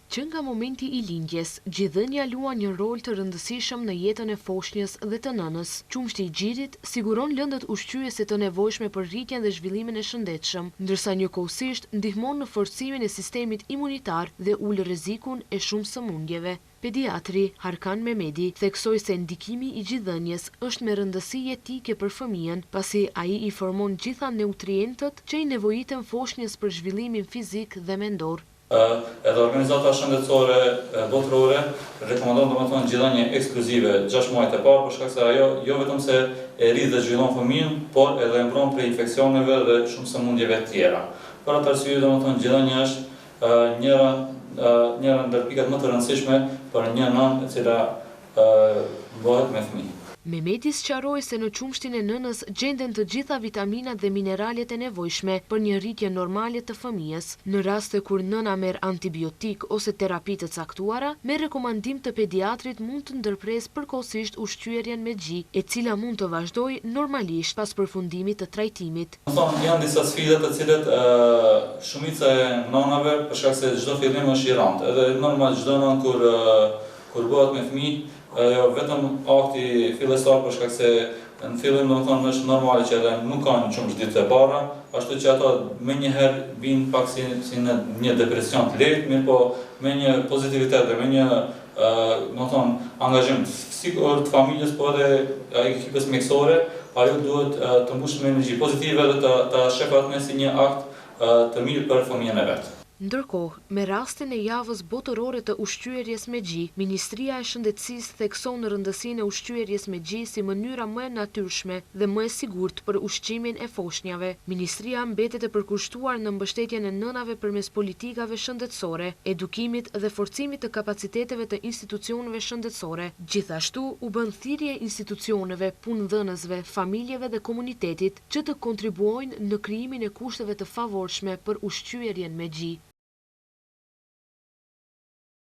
Që nga momenti i lindjes, gjithëdhënia luan një rol të rëndësishëm në jetën e foshnjës dhe të nënës. Qumshti i xhirit siguron lëndët ushqyese të nevojshme për rritjen dhe zhvillimin e shëndetshëm, ndërsa njëkohësisht ndihmon në forcimin e sistemit imunitar dhe ul rrezikun e shumë sëmundjeve. Pediatri Harkan Mehmedi theksoi se ndikimi i gjithëdhënies është me rëndësi jetike për fëmijën, pasi ai i formon gjitha nutrientët që i nevojiten foshnjës për zhvillimin fizik dhe mendor. Edhe organizata shëndetësore botërore rekomandon domethënë gjithëdhënie ekskluzive 6 muajt e parë, për shkak se ajo jo vetëm se e rrit dhe zhvillon fëmijën, por edhe e mbron prej infeksioneve dhe shumë sëmundjeve të tjera. Për atë arsye domethënë gjithëdhënia është njëra ndër pikat më të rëndësishme për një nënë e cila bëhet me fëmijë. Mehmedi sqaroi se në qumshtin e nënës gjenden të gjitha vitaminat dhe mineralet e nevojshme për një rritje normale të fëmijës. Në raste kur nëna merr antibiotik ose terapi të caktuara, me rekomandim të pediatrit mund të ndërpresë përkohësisht ushqyerjen me gji, e cila mund të vazhdojë normalisht pas përfundimit të trajtimit. Janë disa sfida të cilet shumica e nënave, për shkak se çdo fillim është i rëndë. Edhe normal çdo nënë kur bëhet me fëmijë, vetëm akti fillestar, për shkak se në fillim domethënë është normale që edhe nuk kanë qumsh ditët e para, ashtu që ato menjëherë vijnë pak si në një depresion të lehtë, mirë po me një pozitivitet dhe me një domethënë angazhim sikur të familjes, po edhe ekipes mjekësore, ajo duhet të mbushë me energji pozitive dhe ta sheh atë si një akt të mirë për fëmijën e vet. Ndërkohë, me rastin e javës botërore të ushqyerjes me gji, Ministria e Shëndetësisë thekson rëndësinë e ushqyerjes me gji si mënyra më e natyrshme dhe më e sigurt për ushqimin e foshnjave. Ministria mbetet e përkushtuar në mbështetjen e nënave përmes politikave shëndetësore, edukimit dhe forcimit të kapaciteteve të institucioneve shëndetësore. Gjithashtu, u bën thirrje institucioneve, punëdhënësve, familjeve dhe komunitetit që të kontribuojnë në krijimin e kushteve të favorshme për ushqyerjen me gji.